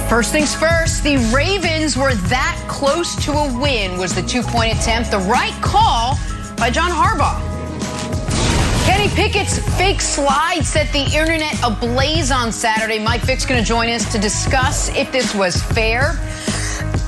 First things first, the Ravens were that close to a win, was the two-point attempt. The right call by John Harbaugh. Kenny Pickett's fake slide set the internet ablaze on Saturday. Mike Vick's going to join us to discuss if this was fair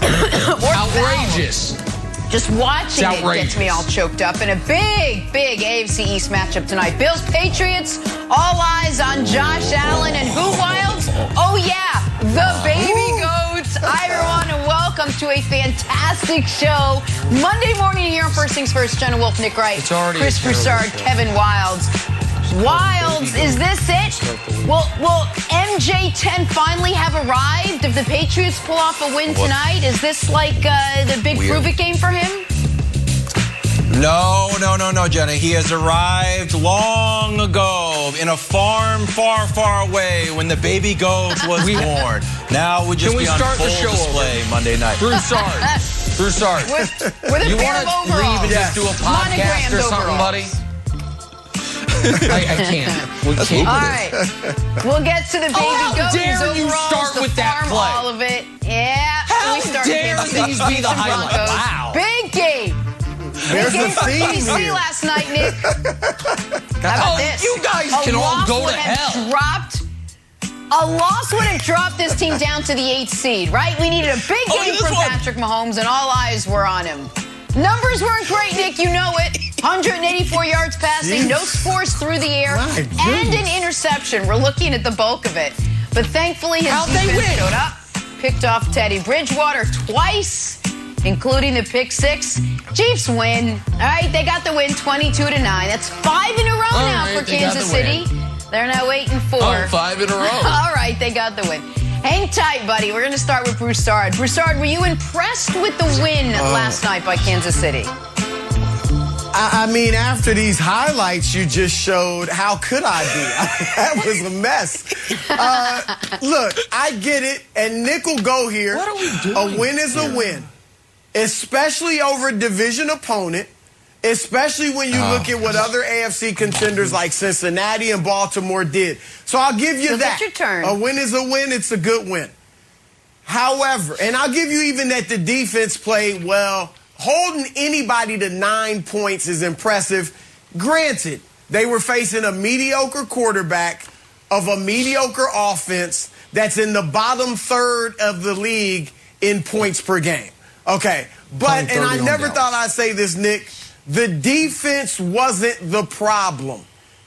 or outrageous. Foul. Just watching it gets me all choked up. In a big, big AFC East matchup tonight. Bills, Patriots, all eyes on Josh Allen. And who wilds? Oh, yeah, the baby goats. Hi, everyone, and welcome to a fantastic show. Monday morning here on First Things First. Jenna Wolfe, Nick Wright, Chris Broussard, Kevin Wilds. Wilds, is this it? Will MJ10 finally have arrived if the Patriots pull off a win tonight? Is this like the big prove-it game for him? No, Jenna. He has arrived long ago in a farm far, far away when the baby goat was born. Now we just be on full display Monday night. Broussard. With a you pair of overalls. Leave and just do a podcast or something, buddy? I can't. We can't. All right. We'll get to the baby goat. How dare you start with that play? All of it. Yeah. How dare these be the highlight? Wow. Big game. There's a theme here. here. Last night, Nick. How about this? You guys can all go to hell. A loss would have dropped this team down to the 8th seed, right? We needed a big game from Patrick Mahomes, and all eyes were on him. Numbers weren't great, Nick. You know it. 184 yards passing, no scores through the air, and an interception. We're looking at the bulk of it. But thankfully, his defense showed up, picked off Teddy Bridgewater twice, including the pick six. Chiefs win. All right, they got the win 22-9. That's 5 in a row now for Kansas City. They're now 8-4. Oh, 5 in a row. All right, they got the win. Hang tight, buddy. We're going to start with Broussard. Broussard, were you impressed with the win last night by Kansas City? I mean, after these highlights you just showed, how could I be? That was a mess. Look, I get it, and Nick will go here. What are we doing? A win is a win, especially over a division opponent, especially when you look at what other AFC contenders like Cincinnati and Baltimore did. So I'll give you that. Your turn. A win is a win. It's a good win. However, and I'll give you even that the defense played well. Holding anybody to 9 points is impressive. Granted, they were facing a mediocre quarterback of a mediocre offense that's in the bottom third of the league in points per game. Okay, but, and I never thought I'd say this, Nick, the defense wasn't the problem.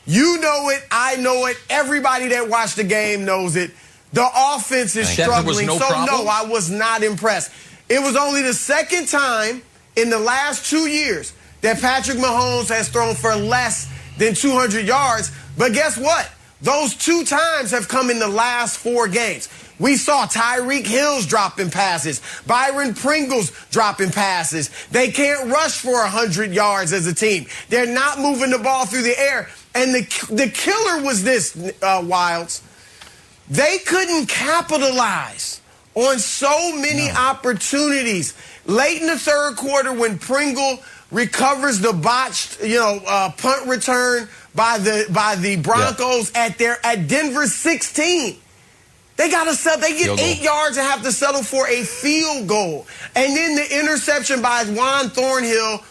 You know it, I know it, everybody that watched the game knows it. The offense is struggling, no, I was not impressed. It was only the second time in the last 2 years that Patrick Mahomes has thrown for less than 200 yards. But guess what? Those 2 times have come in the last 4 games. We saw Tyreek Hill's dropping passes, Byron Pringle's dropping passes. They can't rush for 100 yards as a team. They're not moving the ball through the air. And the killer was this, Wilds. They couldn't capitalize on so many opportunities. Late in the third quarter, when Pringle recovers the botched, punt return by the Broncos at Denver 16, they get 8 yards and have to settle for a field goal. And then the interception by Juan Thornhill,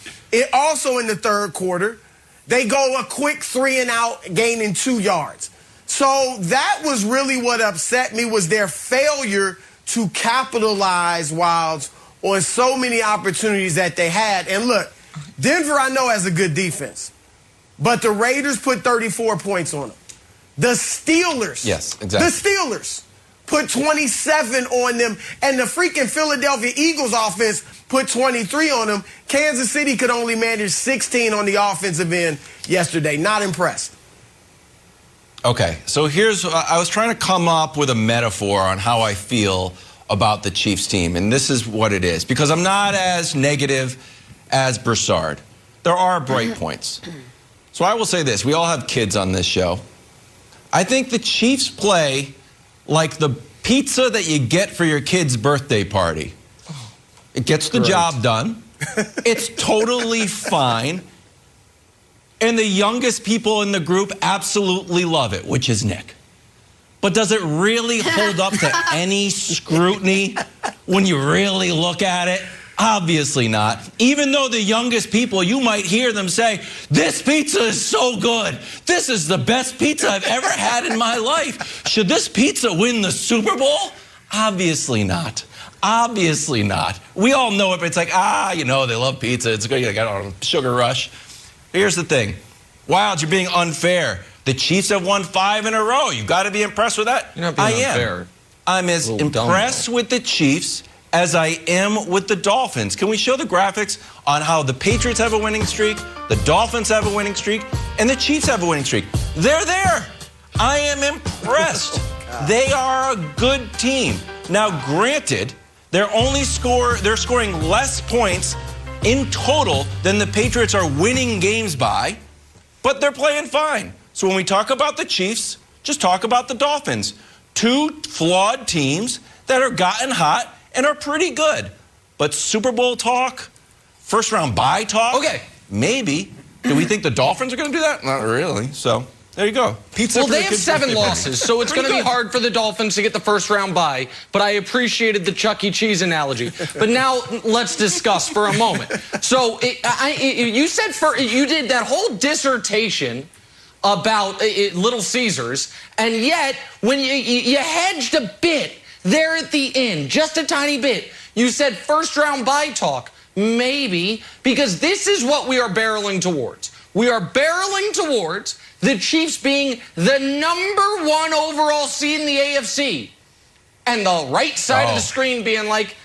also in the third quarter, they go a quick 3 and out, gaining 2 yards. So that was really what upset me, was their failure to capitalize, Wilds, on so many opportunities that they had. And look, Denver, I know, has a good defense, but the Raiders put 34 points on them. The Steelers, the Steelers put 27 on them, and the freaking Philadelphia Eagles offense put 23 on them. Kansas City could only manage 16 on the offensive end yesterday. Not impressed. Okay, so I was trying to come up with a metaphor on how I feel about the Chiefs team, and this is what it is, because I'm not as negative as Broussard. There are bright points. So I will say this, we all have kids on this show. I think the Chiefs play like the pizza that you get for your kid's birthday party. It gets the job done. It's totally fine. And the youngest people in the group absolutely love it, which is Nick. But does it really hold up to any scrutiny when you really look at it? Obviously not. Even though the youngest people, you might hear them say, this pizza is so good. This is the best pizza I've ever had in my life. Should this pizza win the Super Bowl? Obviously not. Obviously not. We all know it, but it's like, they love pizza. It's good. You got a sugar rush. Here's the thing. Wild, you're being unfair. The Chiefs have won 5 in a row. You've got to be impressed with that. You're not being unfair. I'm as impressed with the Chiefs as I am with the Dolphins. Can we show the graphics on how the Patriots have a winning streak, the Dolphins have a winning streak, and the Chiefs have a winning streak? They're there. I am impressed. They are a good team. Now, granted, they're scoring less points in total than the Patriots are winning games by, but they're playing fine. So when we talk about the Chiefs, just talk about the Dolphins. 2 flawed teams that are gotten hot and are pretty good. But Super Bowl talk, first round bye talk, okay, maybe. Do we think the Dolphins are going to do that? Not really. So there you go. Pizza. Well, they have 7 losses, so it's going to be hard for the Dolphins to get the first round bye. But I appreciated the Chuck E. Cheese analogy. But now let's discuss for a moment. So you did that whole dissertation about Little Caesars, and yet when you hedged a bit there at the end, just a tiny bit, you said first round bye talk, maybe, because this is what we are barreling towards. We are barreling towards the Chiefs being the #1 overall seed in the AFC, and the right side of the screen being like,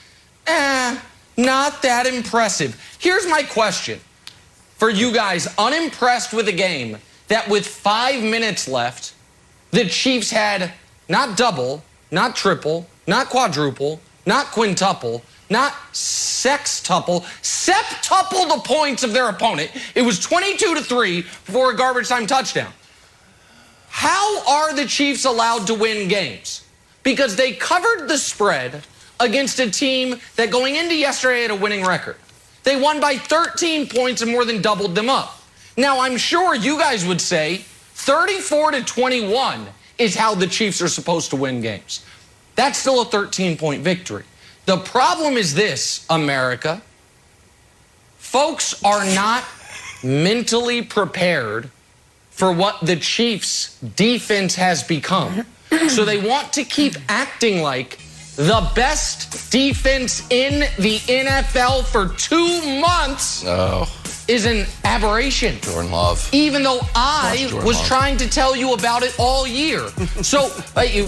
not that impressive. Here's my question for you guys unimpressed with a game that with 5 minutes left, the Chiefs had not double, not triple, not quadruple, not quintuple, not sextuple, septuple the points of their opponent. It was 22-3 before a garbage time touchdown. How are the Chiefs allowed to win games? Because they covered the spread against a team that going into yesterday had a winning record. They won by 13 points and more than doubled them up. Now, I'm sure you guys would say 34-21 is how the Chiefs are supposed to win games. That's still a 13-point victory. The problem is this, America. Folks are not mentally prepared for what the Chiefs' defense has become. So they want to keep acting like the best defense in the NFL for 2 months is an aberration. Jordan Love. Even though I was trying to tell you about it all year. So,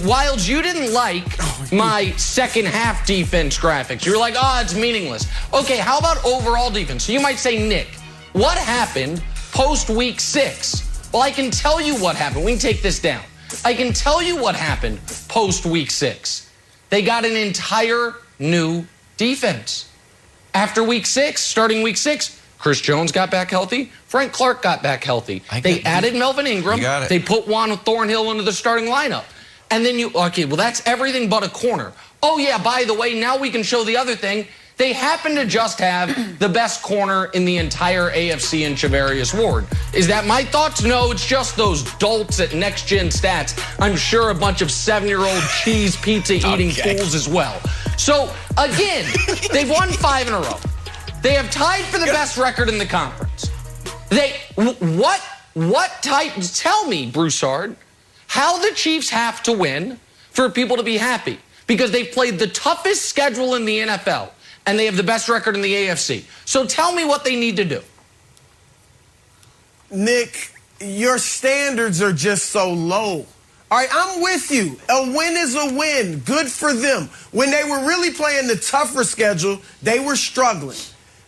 Wilds, you didn't like my second half defense graphics. You were like, it's meaningless. Okay, how about overall defense? So you might say, Nick, what happened post week 6? Well, I can tell you what happened. We can take this down. I can tell you what happened post week 6. They got an entire new defense. After week 6, starting week 6, Chris Jones got back healthy. Frank Clark got back healthy. They added Melvin Ingram. They put Juan Thornhill into the starting lineup. And then that's everything but a corner. Oh, yeah, by the way, now we can show the other thing. They happen to just have the best corner in the entire AFC in Charvarius Ward. Is that my thoughts? No, it's just those dolts at Next Gen Stats. I'm sure a bunch of 7-year-old cheese pizza eating fools as well. So, again, they've won 5 in a row. They have tied for the best record in the conference. Tell me, Broussard, how the Chiefs have to win for people to be happy. Because they've played the toughest schedule in the NFL, and they have the best record in the AFC. So tell me what they need to do. Nick, your standards are just so low. All right, I'm with you. A win is a win. Good for them. When they were really playing the tougher schedule, they were struggling.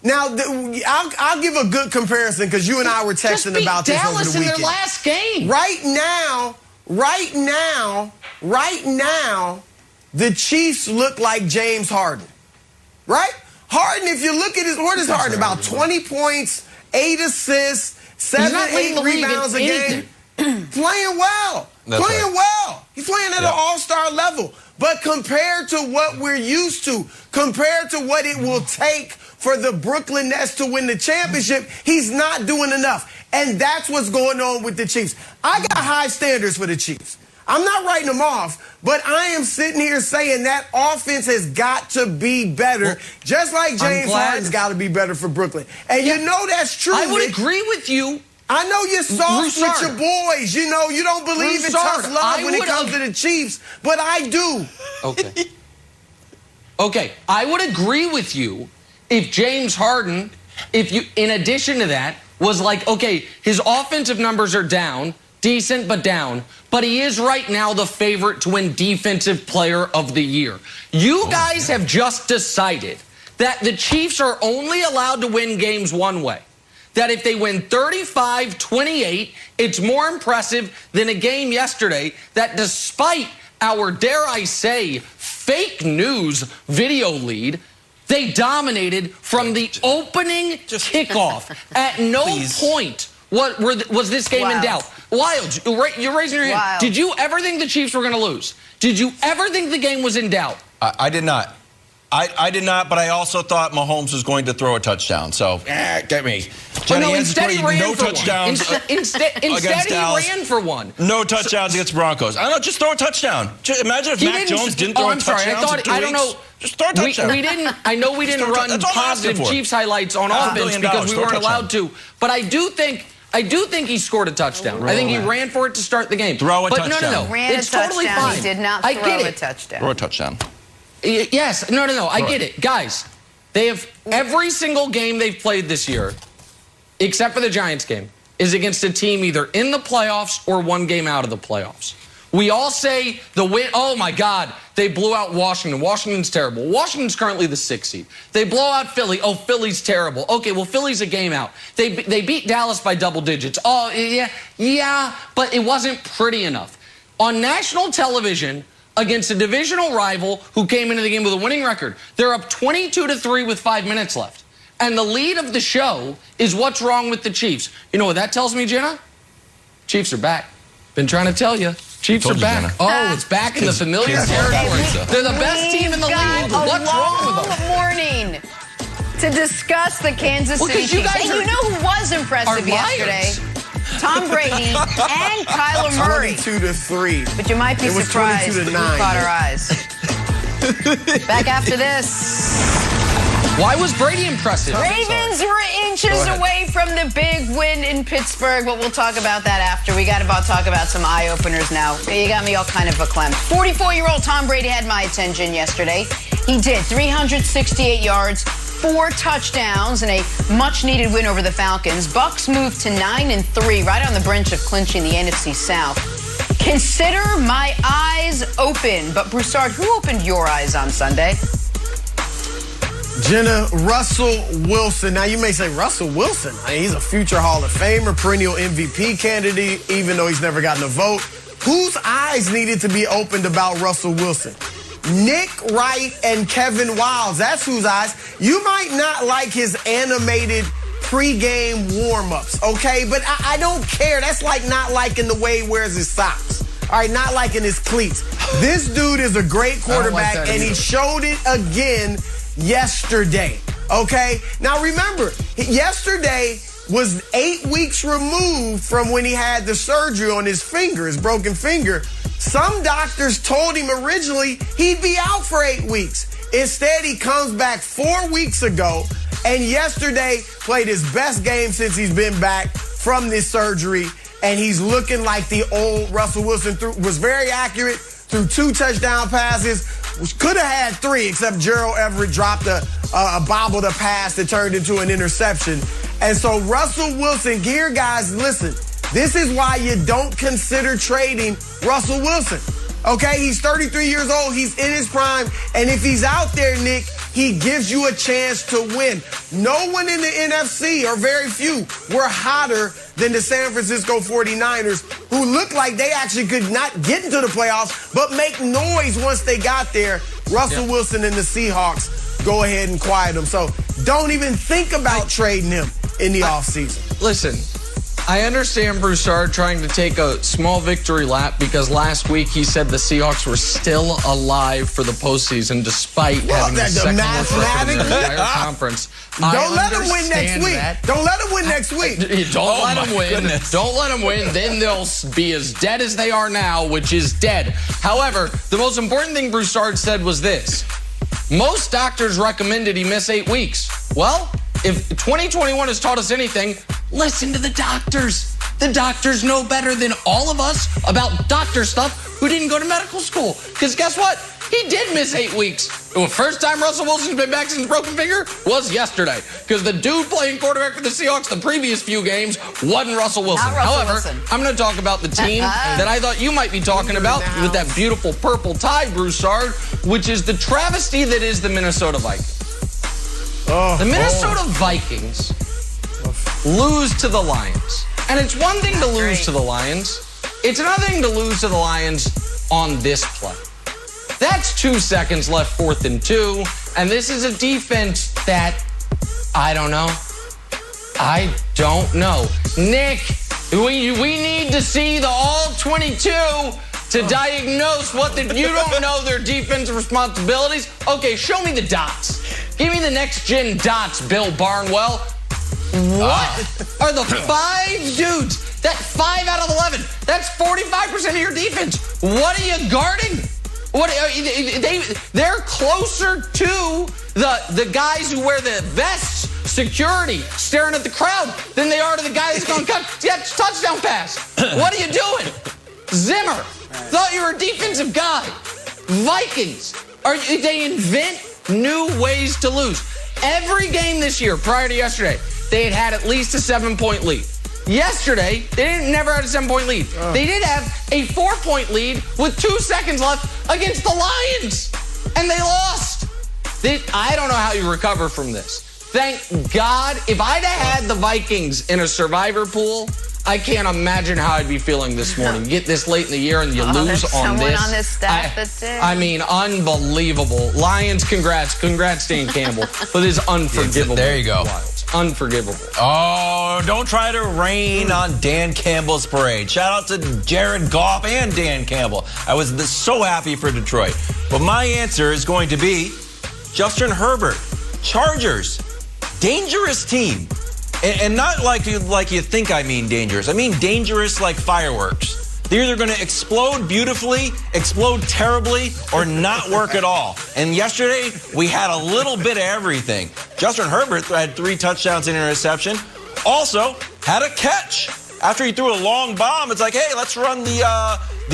Now, I'll give a good comparison because you and I were texting about this over the weekend. Just beat Dallas in their last game. Right now, the Chiefs look like James Harden. Right? Harden, if you look at what is Harden? About 20 points, 8 assists, 7, 8 rebounds a game. Playing well. Well. He's playing at an all-star level. But compared to what we're used to, compared to what it will take for the Brooklyn Nets to win the championship, he's not doing enough. And that's what's going on with the Chiefs. I got high standards for the Chiefs. I'm not writing them off, but I am sitting here saying that offense has got to be better, just like James Harden's got to be better for Brooklyn. And you know that's true. I would agree with you. I know you're soft with your boys. You know, you don't believe in tough love when it comes to the Chiefs, but I do. Okay. Okay, I would agree with you if James Harden, in addition to that, was like, okay, his offensive numbers are down, decent but down, but he is right now the favorite to win Defensive Player of the Year. You guys have just decided that the Chiefs are only allowed to win games one way. That if they win 35-28, it's more impressive than a game yesterday that despite our, dare I say, fake news video lead, they dominated from the opening kickoff. At no point was this game in doubt. Wild, you're raising your hand. Did you ever think the Chiefs were going to lose? Did you ever think the game was in doubt? I did not. I did not, but I also thought Mahomes was going to throw a touchdown. So, get me. Jenny, no, instead he ran no for touchdowns one. Instead he ran for one. No touchdowns against Broncos. I don't know, just throw a touchdown. Imagine if Mac Jones didn't throw a touchdown. I don't know. Just throw a touchdown. I know we didn't run positive Chiefs highlights on offense because we weren't allowed to. But I do think he scored a touchdown. I think he ran for it to start the game. Throw a touchdown. But no. It's totally fine. He did not throw a touchdown. Throw a touchdown. Yes. No. I get it. Guys, they have every single game they've played this year, except for the Giants game, is against a team either in the playoffs or one game out of the playoffs. We all say the win, oh my God, they blew out Washington. Washington's terrible. Washington's currently the 6th seed. They blow out Philly. Oh, Philly's terrible. Okay, well, Philly's a game out. They beat Dallas by double digits. Oh, yeah, but it wasn't pretty enough. On national television, against a divisional rival who came into the game with a winning record, they're up 22-3 with 5 minutes left. And the lead of the show is what's wrong with the Chiefs. You know what that tells me, Jenna? Chiefs are back. Been trying to tell you. Chiefs are back. Jenna. Oh, it's back in the familiar territory. They're the best team in the league. What's wrong with them? Morning to discuss the Kansas City Chiefs. And you know who was impressive yesterday? Tom Brady and Kyler Murray. 22-3. But you might be surprised who caught our eyes. Back after this. Why was Brady impressive? Ravens were inches away from the big win in Pittsburgh, but we'll talk about that after. We got to talk about some eye-openers now. You got me all kind of verklempt. 44-year-old Tom Brady had my attention yesterday. He did. 368 yards, 4 touchdowns, and a much-needed win over the Falcons. Bucs moved to 9-3, right on the brink of clinching the NFC South. Consider my eyes open. But, Broussard, who opened your eyes on Sunday? Jenna, Russell Wilson. Now, you may say, Russell Wilson? I mean, he's a future Hall of Famer, perennial MVP candidate, even though he's never gotten a vote. Whose eyes needed to be opened about Russell Wilson? Nick Wright and Kevin Wildes. That's whose eyes. You might not like his animated pregame warm-ups, okay? But I don't care. That's like not liking the way he wears his socks. All right, not liking his cleats. This dude is a great quarterback, and he showed it again yesterday, okay? Now, remember, yesterday was 8 weeks removed from when he had the surgery on his finger, his broken finger. Some doctors told him originally he'd be out for 8 weeks. Instead, he comes back 4 weeks ago, and yesterday played his best game since he's been back from this surgery, and he's looking like the old Russell Wilson. Was very accurate, threw 2 touchdown passes, which could have had 3, except Gerald Everett dropped a bobbled a pass that turned into an interception. And so Russell Wilson, here, guys, listen, this is why you don't consider trading Russell Wilson. Okay, he's 33 years old. He's in his prime. And if he's out there, Nick, he gives you a chance to win. No one in the NFC, or very few, were hotter than the San Francisco 49ers, who looked like they actually could not get into the playoffs, but make noise once they got there. Russell Wilson and the Seahawks go ahead and quiet him. So don't even think about trading him in the offseason. Listen, I understand Broussard trying to take a small victory lap because last week he said the Seahawks were still alive for the postseason despite having the second worst record in the entire conference. Don't let them win next week. Don't let them win next week. Don't let them win. Don't let them win. Then they'll be as dead as they are now, which is dead. However, the most important thing Broussard said was this. Most doctors recommended he miss 8 weeks. Well, if 2021 has taught us anything, listen to the doctors. The doctors know better than all of us about doctor stuff who didn't go to medical school. Because guess what? He did miss 8 weeks. The first time Russell Wilson's been back since broken finger was yesterday. Because the dude playing quarterback for the Seahawks the previous few games wasn't Russell Wilson. However, I'm going to talk about the team that I thought you might be talking about with that beautiful purple tie, Broussard, which is the travesty that is the Minnesota Vikings. The Minnesota Vikings lose to the Lions. And it's one thing to lose to the Lions. It's another thing to lose to the Lions on this play. That's 2 seconds left, 4th and 2. And this is a defense that, I don't know. Nick, we need to see the all-22 to diagnose what you don't know their defensive responsibilities. Okay, show me the dots. Give me the next-gen dots, Bill Barnwell. What are the 5 dudes? That 5 out of 11. That's 45% of your defense. What are you guarding? They're closer to the guys who wear the vests, security, staring at the crowd, than they are to the guy that's going to catch touchdown pass. What are you doing? Zimmer, thought you were a defensive guy. Vikings, they invent new ways to lose. Every game this year, prior to yesterday, they had at least a 7-point lead. Yesterday, they never had a 7-point lead. They did have a 4-point lead with 2 seconds left against the Lions, and they lost. I don't know how you recover from this. Thank God. If I'd have had the Vikings in a survivor pool, I can't imagine how I'd be feeling this morning. You get this late in the year and you lose on this. Someone on this staff that did. I mean, unbelievable. Lions, congrats. Congrats, Dan Campbell. But it's unforgivable. There you go. Wild. Unforgivable. Oh, don't try to rain on Dan Campbell's parade. Shout out to Jared Goff and Dan Campbell. I was so happy for Detroit. But my answer is going to be Justin Herbert. Chargers. Dangerous team. And not like you think I mean dangerous. I mean dangerous like fireworks. They're either going to explode beautifully, explode terribly, or not work at all. And yesterday, we had a little bit of everything. Justin Herbert had 3 touchdowns and interception. Also, had a catch. After he threw a long bomb, it's like, hey, let's run the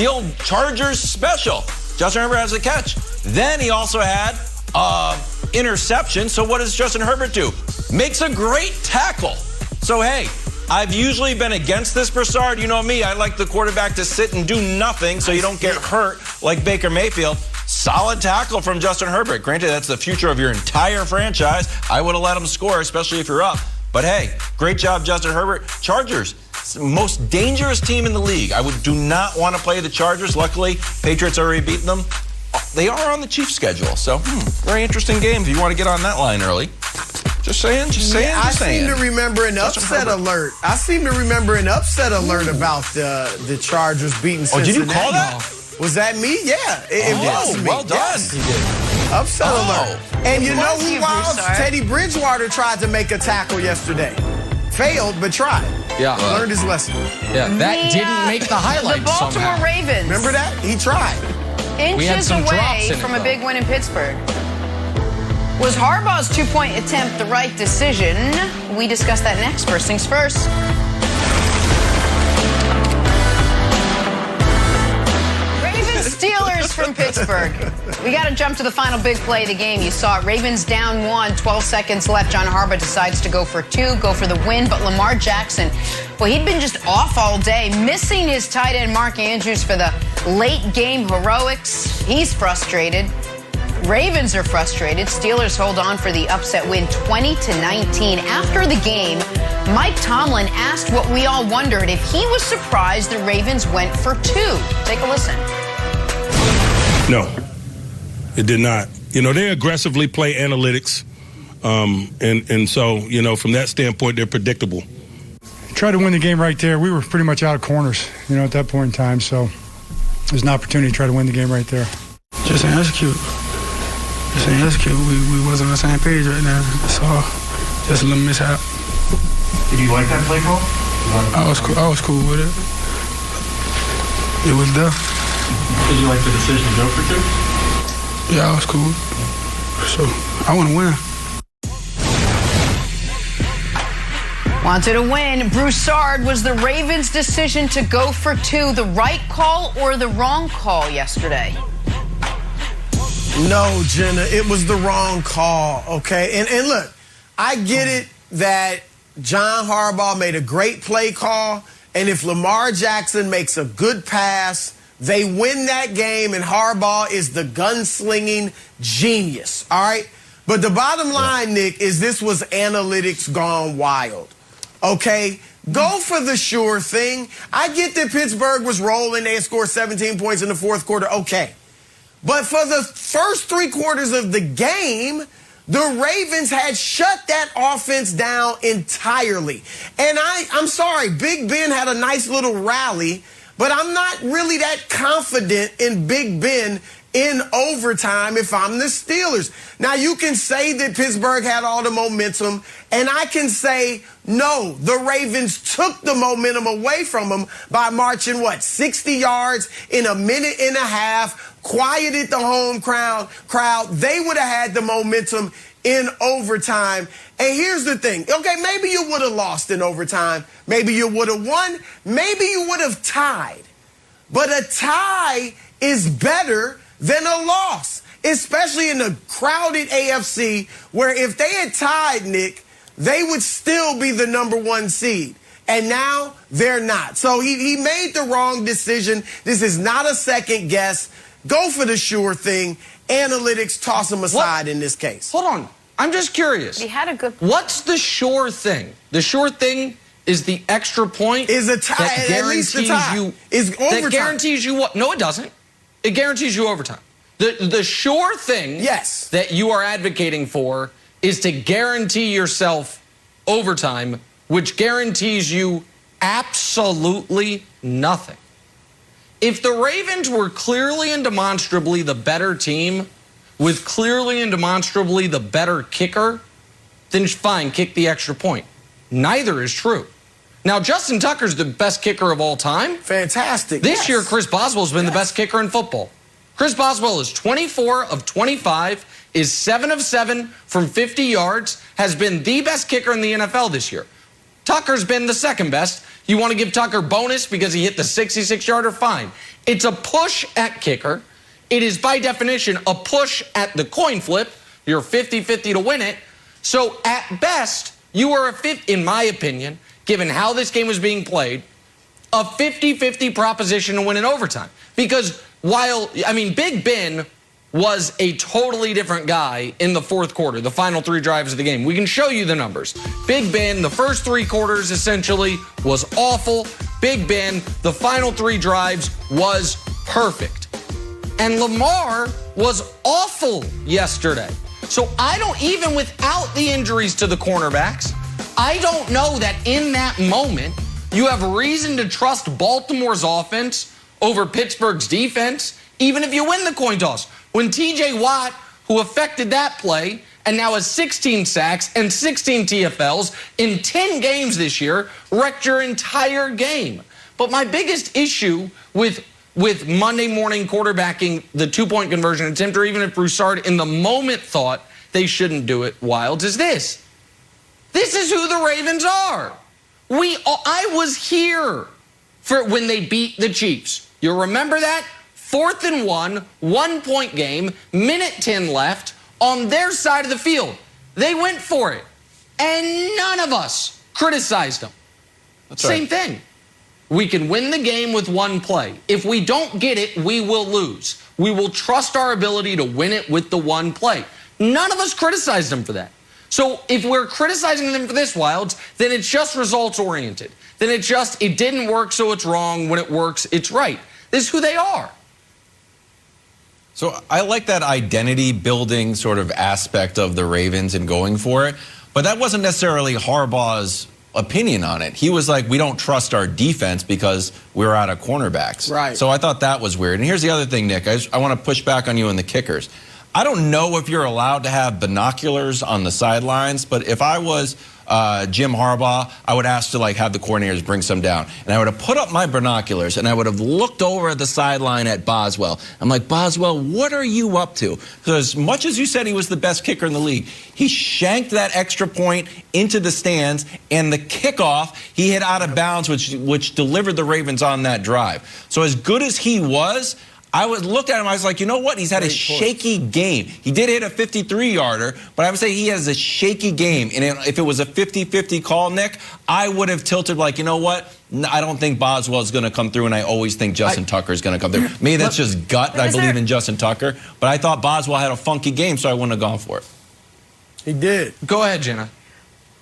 old Chargers special. Justin Herbert has a catch. Then he also had interception. So what does Justin Herbert do? Makes a great tackle. So, hey, I've usually been against this, Broussard. You know me. I like the quarterback to sit and do nothing so you don't get hurt like Baker Mayfield. Solid tackle from Justin Herbert. Granted, that's the future of your entire franchise. I would have let him score, especially if you're up. But, hey, great job, Justin Herbert. Chargers, most dangerous team in the league. I do not want to play the Chargers. Luckily, Patriots already beaten them. They are on the Chiefs schedule. So, very interesting game if you want to get on that line early. Just saying. I seem to remember an upset alert. About the Chargers beating Cincinnati. Oh, did you call that? Was that me? Yeah, it was me. Well done. Yes. Upset alert. And you know who else? Teddy Bridgewater tried to make a tackle yesterday. Failed, but tried. Yeah. Learned his lesson. Yeah, that didn't make the highlights. The Baltimore somehow. Ravens. Remember that? He tried. Inches away from a big win in Pittsburgh. Was Harbaugh's 2-point attempt the right decision? We discuss that next. First things first. Ravens-Steelers from Pittsburgh. We got to jump to the final big play of the game. You saw it. Ravens down 1, 12 seconds left. John Harbaugh decides to go for 2, go for the win. But Lamar Jackson, well, he'd been just off all day, missing his tight end Mark Andrews for the late game heroics. He's frustrated. Ravens are frustrated. Steelers hold on for the upset win 20-19. After the game, Mike Tomlin asked what we all wondered if he was surprised the Ravens went for 2. Take a listen. No, it did not. You know, they aggressively play analytics. And so, you know, from that standpoint, they're predictable. tried to win the game right there. We were pretty much out of corners, at that point in time. So there's an opportunity to try to win the game right there. Just ain't execute. We wasn't on the same page right now. That's all. Just a little mishap. Did you like that play call? I was cool with it. It was there. Did you like the decision to go for 2? Yeah, I was cool. So I want to win. Wanted to win. Broussard, was the Ravens' decision to go for 2 the right call or the wrong call yesterday? No, Jenna, it was the wrong call, okay? And look, I get it that John Harbaugh made a great play call, and if Lamar Jackson makes a good pass, they win that game, and Harbaugh is the gunslinging genius, all right? But the bottom line, Nick, is this was analytics gone wild, okay? Go for the sure thing. I get that Pittsburgh was rolling. They had scored 17 points in the fourth quarter, okay. But for the first 3 quarters of the game, the Ravens had shut that offense down entirely. And I'm sorry, Big Ben had a nice little rally, but I'm not really that confident in Big Ben in overtime if I'm the Steelers. Now, you can say that Pittsburgh had all the momentum, and I can say, no, the Ravens took the momentum away from them by marching, 60 yards in a minute and a half, quieted the home crowd. They would have had the momentum in overtime. And here's the thing. Okay, maybe you would have lost in overtime. Maybe you would have won. Maybe you would have tied. But a tie is better than a loss, especially in the crowded AFC, where if they had tied, Nick, they would still be the number 1 seed. And now they're not. So he made the wrong decision. This is not a second guess. Go for the sure thing. Analytics, toss them aside in this case. Hold on. I'm just curious. He had a good... What's the sure thing? The sure thing is the extra point is a tie. That at least a tie. Is overtime. That guarantees you what? No, it doesn't. It guarantees you overtime. The sure thing that you are advocating for is to guarantee yourself overtime, which guarantees you absolutely nothing. If the Ravens were clearly and demonstrably the better team, with clearly and demonstrably the better kicker, then fine, kick the extra point. Neither is true. Now, Justin Tucker's the best kicker of all time. Fantastic. This year, Chris Boswell's been the best kicker in football. Chris Boswell is 24 of 25, is 7 of 7 from 50 yards, has been the best kicker in the NFL this year. Tucker's been the second best. You want to give Tucker bonus because he hit the 66-yarder? Fine. It's a push at kicker. It is, by definition, a push at the coin flip. You're 50-50 to win it. So, at best, you are in my opinion, given how this game was being played, a 50-50 proposition to win in overtime. Because Big Ben was a totally different guy in the fourth quarter, the final 3 drives of the game. We can show you the numbers. Big Ben, the first 3 quarters essentially was awful. Big Ben, the final 3 drives was perfect. And Lamar was awful yesterday. So I don't, even without the injuries to the cornerbacks, I don't know that in that moment you have reason to trust Baltimore's offense over Pittsburgh's defense, even if you win the coin toss. When TJ Watt, who affected that play, and now has 16 sacks and 16 TFLs in 10 games this year, wrecked your entire game. But my biggest issue with Monday morning quarterbacking the 2-point conversion attempt, or even if Broussard in the moment thought they shouldn't do it, Wilds, is this. This is who the Ravens are. I was here for when they beat the Chiefs. You remember that? 4th and 1, 1-point game, minute 10 left on their side of the field. They went for it. And none of us criticized them. Same thing. We can win the game with 1 play. If we don't get it, we will lose. We will trust our ability to win it with the 1 play. None of us criticized them for that. So if we're criticizing them for this, Wilds, then it's just results-oriented. Then it didn't work, so it's wrong. When it works, it's right. This is who they are. So I like that identity-building sort of aspect of the Ravens and going for it, but that wasn't necessarily Harbaugh's opinion on it. He was like, we don't trust our defense because we're out of cornerbacks. Right. So I thought that was weird. And here's the other thing, Nick. I want to push back on you and the kickers. I don't know if you're allowed to have binoculars on the sidelines, but if I was Jim Harbaugh, I would ask to have the coordinators bring some down. And I would have put up my binoculars and I would have looked over at the sideline at Boswell. I'm like, Boswell, what are you up to? Because as much as you said he was the best kicker in the league, he shanked that extra point into the stands, and the kickoff he hit out of bounds, which delivered the Ravens on that drive. So as good as he was, I would look at him, I was like, you know what? He's had a shaky game. He did hit a 53-yarder, but I would say he has a shaky game. And if it was a 50-50 call, Nick, I would have tilted you know what? I don't think Boswell is going to come through, and I always think Justin Tucker is going to come through. Maybe that's just gut. I believe in Justin Tucker. But I thought Boswell had a funky game, so I wouldn't have gone for it. He did. Go ahead, Jenna.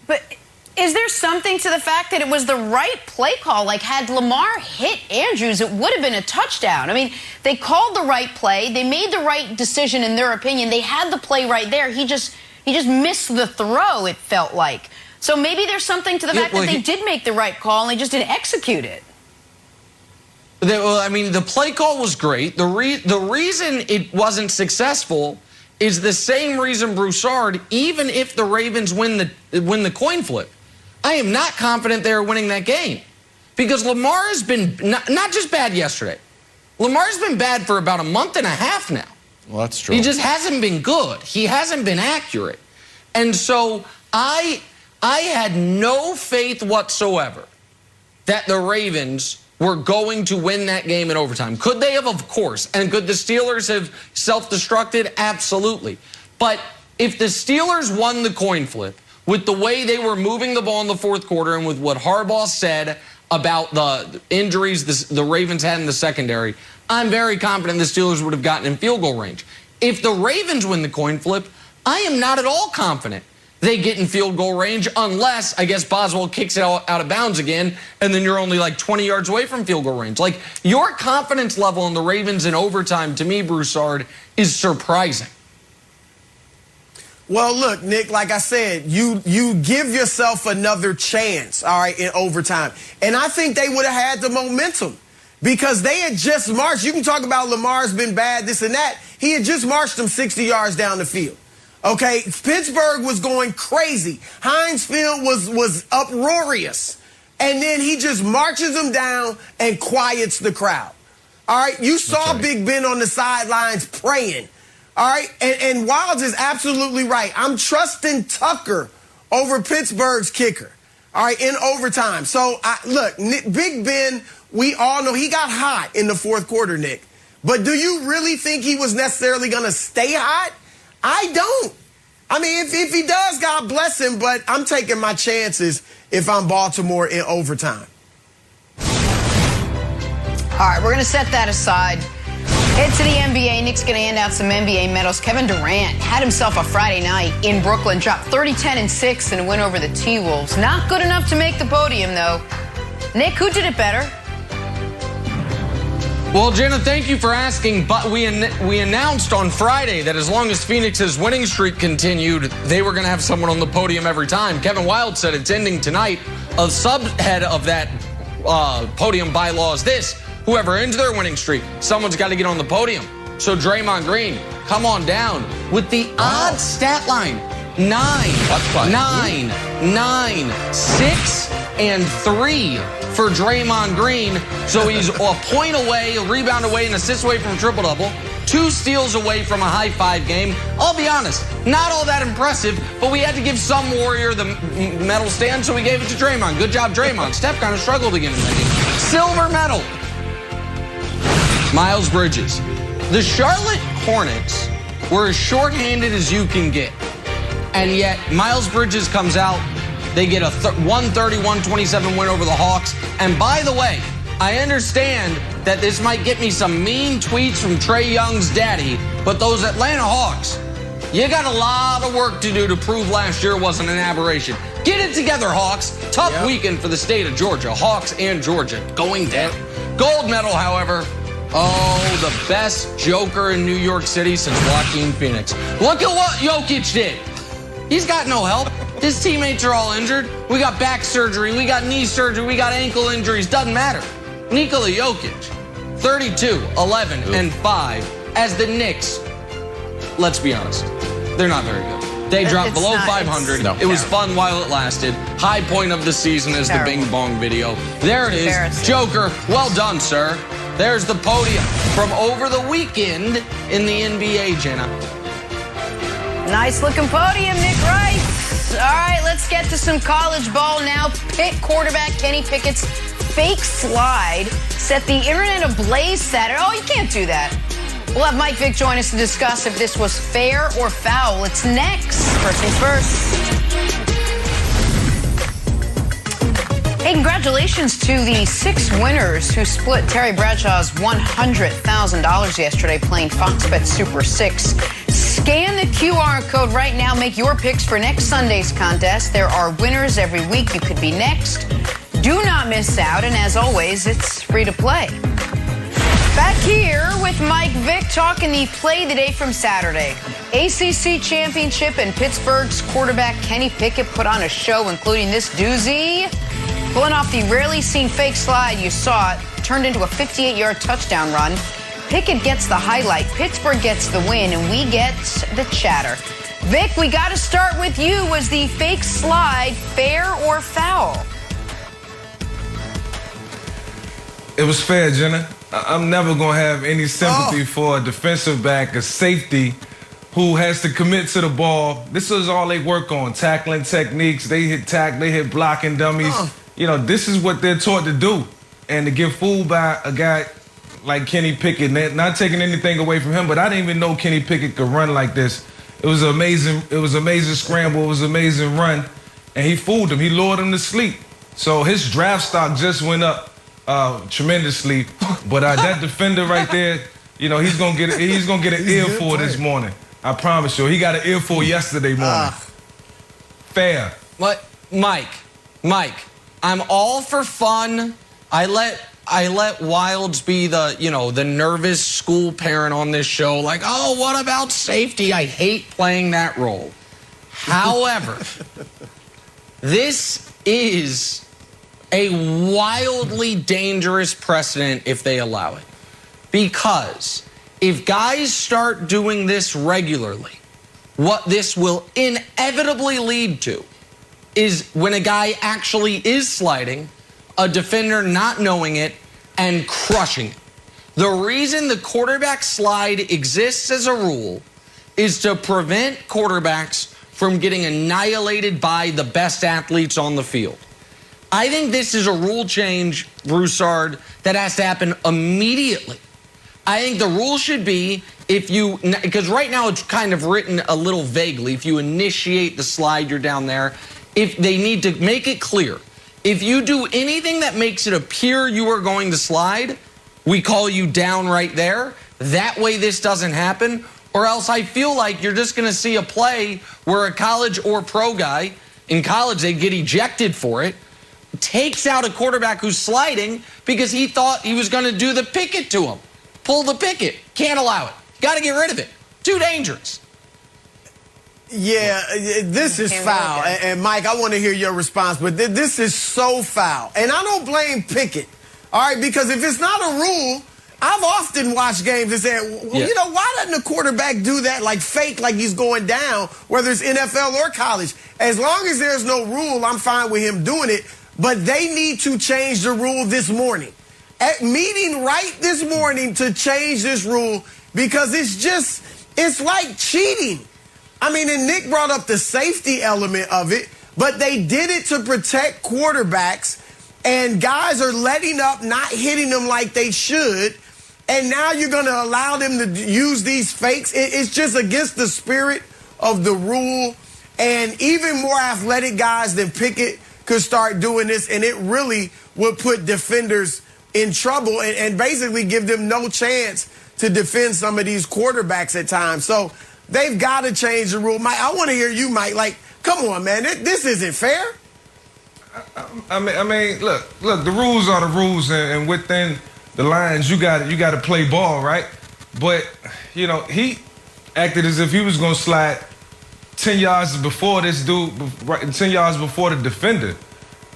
But is there something to the fact that it was the right play call? Had Lamar hit Andrews, it would have been a touchdown. I mean, they called the right play. They made the right decision in their opinion. They had the play right there. He just missed the throw, it felt like. So maybe there's something to the fact that they did make the right call and they just didn't execute it. Well, I mean, the play call was great. The reason it wasn't successful is the same reason, Broussard, even if the Ravens win the coin flip, I am not confident they're winning that game. Because Lamar has been not just bad yesterday. Lamar's been bad for about a month and a half now. Well, that's true. He just hasn't been good. He hasn't been accurate. And so I had no faith whatsoever that the Ravens were going to win that game in overtime. Could they have? Of course. And could the Steelers have self-destructed? Absolutely. But if the Steelers won the coin flip with the way they were moving the ball in the fourth quarter and with what Harbaugh said about the injuries the Ravens had in the secondary, I'm very confident the Steelers would have gotten in field goal range. If the Ravens win the coin flip, I am not at all confident they get in field goal range unless, I guess, Boswell kicks it out of bounds again, and then you're only 20 yards away from field goal range. Your confidence level in the Ravens in overtime, to me, Broussard, is surprising. Well, look, Nick, like I said, you give yourself another chance, all right, in overtime. And I think they would have had the momentum because they had just marched. You can talk about Lamar's been bad, this and that. He had just marched them 60 yards down the field. Okay, Pittsburgh was going crazy. Heinz Field was uproarious. And then he just marches them down and quiets the crowd. All right, you saw Big Ben on the sidelines praying. All right, and Wilds is absolutely right. I'm trusting Tucker over Pittsburgh's kicker, all right, in overtime. So, look, Big Ben, we all know he got hot in the fourth quarter, Nick. But do you really think he was necessarily going to stay hot? I don't. I mean, if he does, God bless him, but I'm taking my chances if I'm Baltimore in overtime. All right, we're going to set that aside. Head to the NBA. Nick's going to hand out some NBA medals. Kevin Durant had himself a Friday night in Brooklyn, dropped 30, 10, and 6 in a win over the T-Wolves. Not good enough to make the podium, though. Nick, who did it better? Well, Jenna, thank you for asking, but we announced on Friday that as long as Phoenix's winning streak continued, they were going to have someone on the podium every time. Kevin Wilde said it's ending tonight. A subhead of that podium bylaw is this: whoever ends their winning streak, someone's got to get on the podium. So Draymond Green, come on down with the odd stat line: 9, 6, and 3 for Draymond Green. So he's a point away, a rebound away, an assist away from a triple-double, 2 steals away from a high-five game. I'll be honest, not all that impressive, but we had to give some warrior the medal stand, so we gave it to Draymond. Good job, Draymond. Steph kind of struggled again in that game. Silver medal, Miles Bridges. The Charlotte Hornets were as shorthanded as you can get, and yet Miles Bridges comes out. They get a 130-127 win over the Hawks. And by the way, I understand that this might get me some mean tweets from Trae Young's daddy, but those Atlanta Hawks, you got a lot of work to do to prove last year wasn't an aberration. Get it together, Hawks. Tough weekend for the state of Georgia. Hawks and Georgia going down. Gold medal, however, the best joker in New York City since Joaquin Phoenix. Look at what Jokic did. He's got no help. His teammates are all injured. We got back surgery, we got knee surgery, we got ankle injuries. Doesn't matter. Nikola Jokic, 32, 11, and 5 as the Knicks. Let's be honest, they're not very good. They dropped below 500. It was fun while it lasted. High point of the season is the Bing Bong video. There it is. Joker, well done, sir. There's the podium from over the weekend in the NBA, Jenna. Nice looking podium, Nick Wright. All right, let's get to some college ball now. Pitt quarterback Kenny Pickett's fake slide set the internet ablaze Saturday. Oh, you can't do that. We'll have Mike Vick join us to discuss if this was fair or foul. It's next. First things first. Hey, congratulations to the 6 winners who split Terry Bradshaw's $100,000 yesterday playing Fox Bet Super 6. Scan the QR code right now. Make your picks for next Sunday's contest. There are winners every week. You could be next. Do not miss out. And as always, it's free to play. Back here with Mike Vick talking the play of the day from Saturday. ACC Championship and Pittsburgh's quarterback Kenny Pickett put on a show, including this doozy. Pulling off the rarely seen fake slide, you saw it, turned into a 58-yard touchdown run. Pickett gets the highlight, Pittsburgh gets the win, and we get the chatter. Vic, we got to start with you. Was the fake slide fair or foul? It was fair, Jenna. I'm never going to have any sympathy for a defensive back, a safety, who has to commit to the ball. This is all they work on, tackling techniques. They hit blocking dummies. You know, this is what they're taught to do. And to get fooled by a guy like Kenny Pickett, not taking anything away from him, but I didn't even know Kenny Pickett could run like this. It was amazing scramble, it was an amazing run, and he fooled him. He lured him to sleep. So his draft stock just went up tremendously. But that defender right there, you know, he's gonna get an earful this morning. I promise you. He got an earful yesterday morning. Fair. What, Mike, I'm all for fun. I let Wilds be the nervous school parent on this show. Like, oh, what about safety? I hate playing that role. However, this is a wildly dangerous precedent if they allow it. Because if guys start doing this regularly, what this will inevitably lead to is when a guy actually is sliding, a defender not knowing it and crushing it. The reason the quarterback slide exists as a rule is to prevent quarterbacks from getting annihilated by the best athletes on the field. I think this is a rule change, Broussard, that has to happen immediately. I think the rule should be because right now it's kind of written a little vaguely. If you initiate the slide, you're down there. If they need to make it clear, if you do anything that makes it appear you are going to slide, we call you down right there. That way this doesn't happen. Or else I feel like you're just going to see a play where a college or pro guy, in college they get ejected for it, takes out a quarterback who's sliding because he thought he was going to do the Pickett to him. Pull the Pickett. Can't allow it. Got to get rid of it. Too dangerous. Yeah, this is foul. And Mike, I want to hear your response, but this is so foul. And I don't blame Pickett, all right, because if it's not a rule, I've often watched games and said, you know, why doesn't the quarterback do that, like fake, like he's going down, whether it's NFL or college? As long as there's no rule, I'm fine with him doing it. But they need to change the rule this morning. At meeting right this morning to change this rule because it's like cheating. I mean, and Nick brought up the safety element of it, but they did it to protect quarterbacks, and guys are letting up, not hitting them like they should, and now you're going to allow them to use these fakes. It's just against the spirit of the rule, and even more athletic guys than Pickett could start doing this, and it really would put defenders in trouble and basically give them no chance to defend some of these quarterbacks at times. So they've got to change the rule. Mike, I want to hear you, Mike. Like, come on, man. This isn't fair. I mean, look. The rules are the rules, and within the lines, you got to play ball, right? But you know, he acted as if he was going to slide 10 yards before this dude, 10 yards before the defender.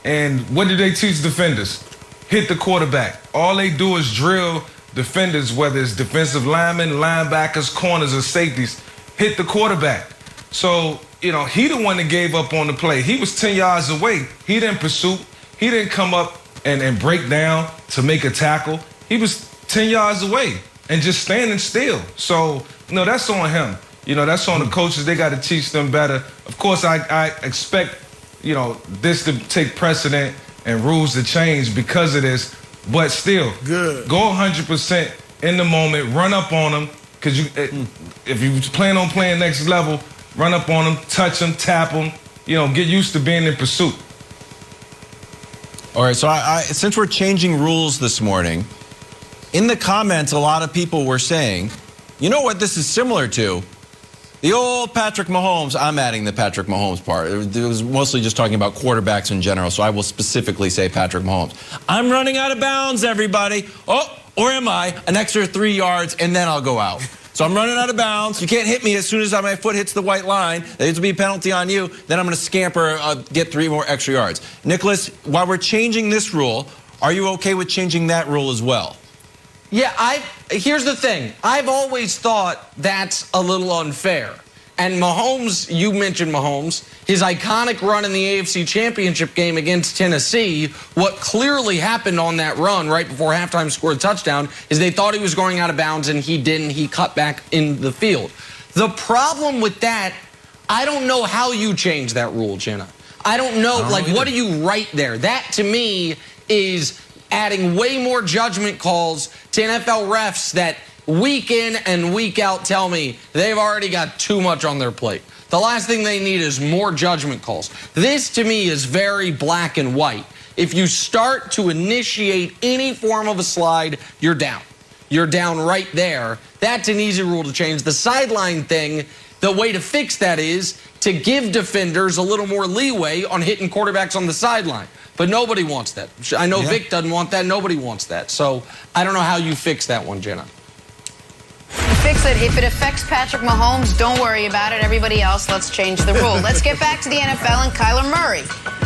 And what did they teach defenders? Hit the quarterback. All they do is drill defenders, whether it's defensive linemen, linebackers, corners, or safeties, hit the quarterback. So, he the one that gave up on the play. He was 10 yards away. He didn't pursue. He didn't come up and break down to make a tackle. He was 10 yards away and just standing still. So, that's on him. That's on the coaches. They got to teach them better. Of course, I expect, this to take precedent and rules to change because of this. But still, good. Go 100% in the moment. Run up on them. Because if you plan on playing next level, run up on them, touch them, tap them. Get used to being in pursuit. All right, so since we're changing rules this morning, in the comments, a lot of people were saying, you know what this is similar to? The old Patrick Mahomes. I'm adding the Patrick Mahomes part. It was mostly just talking about quarterbacks in general, so I will specifically say Patrick Mahomes. I'm running out of bounds, everybody. Oh, or am I? An extra 3 yards, and then I'll go out. So I'm running out of bounds. You can't hit me as soon as my foot hits the white line. There's to be a penalty on you. Then I'm going to scamper, get 3 more extra yards. Nicholas, while we're changing this rule, are you okay with changing that rule as well? Yeah, here's the thing. I've always thought that's a little unfair. And Mahomes, you mentioned Mahomes, his iconic run in the AFC Championship game against Tennessee, what clearly happened on that run right before halftime scored a touchdown is they thought he was going out of bounds and he didn't. He cut back in the field. The problem with that, I don't know how you change that rule, Jenna. I don't know, what do you write there? That, to me, is adding way more judgment calls to NFL refs that week in and week out tell me they've already got too much on their plate. The last thing they need is more judgment calls. This, to me, is very black and white. If you start to initiate any form of a slide, you're down. You're down right there. That's an easy rule to change. The sideline thing, the way to fix that is to give defenders a little more leeway on hitting quarterbacks on the sideline. But nobody wants that. I know Vic doesn't want that. Nobody wants that. So I don't know how you fix that one, Jenna. Fix it. If it affects Patrick Mahomes, don't worry about it. Everybody else, let's change the rule. Let's get back to the NFL and Kyler Murray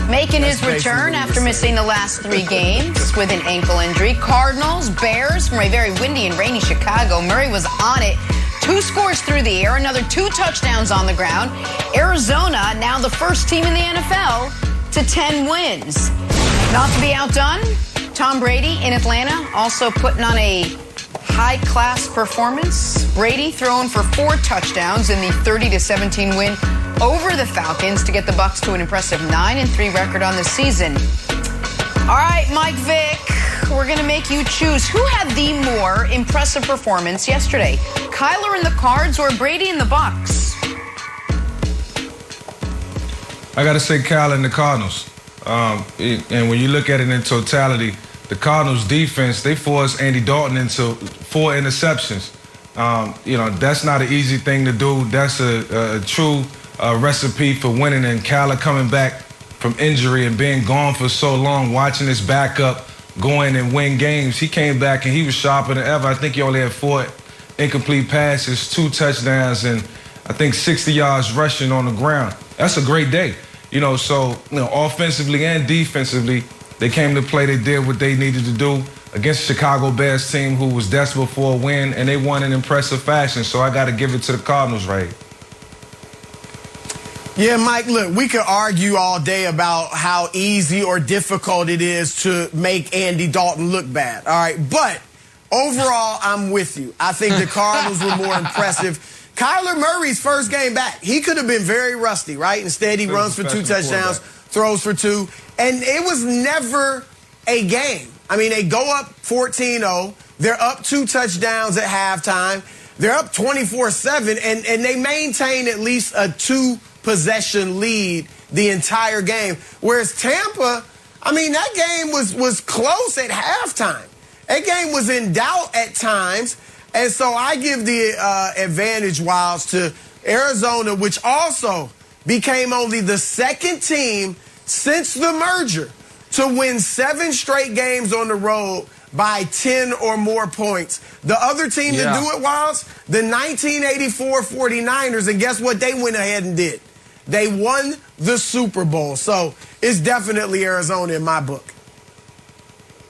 making his return after missing the last 3 games with an ankle injury. Cardinals, Bears from a very windy and rainy Chicago. Murray was on it. 2 scores through the air, another 2 touchdowns on the ground. Arizona, now the first team in the NFL to 10 wins. Not to be outdone, Tom Brady in Atlanta also putting on a high-class performance. Brady throwing for 4 touchdowns in the 30-17 win over the Falcons to get the Bucs to an impressive 9-3 record on the season. All right, Mike Vick, we're going to make you choose. Who had the more impressive performance yesterday? Kyler and the Cards or Brady and the Bucs? I got to say Kyler and the Cardinals. And when you look at it in totality, the Cardinals defense, they forced Andy Dalton into 4 interceptions. That's not an easy thing to do. That's a true recipe for winning. And Kyler coming back from injury and being gone for so long, watching his backup go in and win games, he came back and he was sharper than ever. I think he only had 4 incomplete passes, 2 touchdowns, and I think 60 yards rushing on the ground. That's a great day. Offensively and defensively, they came to play. They did what they needed to do against Chicago Bears team who was desperate for a win, and they won in impressive fashion. So I got to give it to the Cardinals, right? Yeah, Mike, look, we could argue all day about how easy or difficult it is to make Andy Dalton look bad, all right? But overall, I'm with you. I think the Cardinals were more impressive. Kyler Murray's first game back, he could have been very rusty, right? Instead, he runs for 2 touchdowns, throws for 2, and it was never a game. I mean, they go up 14-0. They're up 2 touchdowns at halftime. They're up 24-7, and they maintain at least a 2-possession lead the entire game. Whereas Tampa, I mean, that game was close at halftime. That game was in doubt at times. And so I give the advantage, Wilds, to Arizona, which also became only the 2nd team since the merger to win 7 straight games on the road by 10 or more points. The other team to do it, Wilds, the 1984 49ers, and guess what they went ahead and did? They won the Super Bowl. So it's definitely Arizona in my book.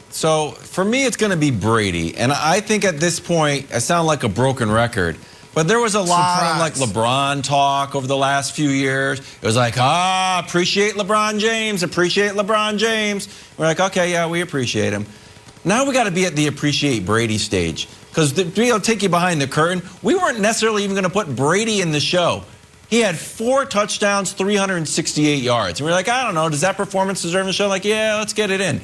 So for me, it's going to be Brady. And I think at this point, I sound like a broken record. But there was a lot of like LeBron talk over the last few years. It was like, appreciate LeBron James, appreciate LeBron James. We're like, okay, yeah, we appreciate him. Now we got to be at the appreciate Brady stage. Because to take you behind the curtain, we weren't necessarily even going to put Brady in the show. He had 4 touchdowns, 368 yards. And we're like, I don't know, does that performance deserve the show? Like, yeah, let's get it in.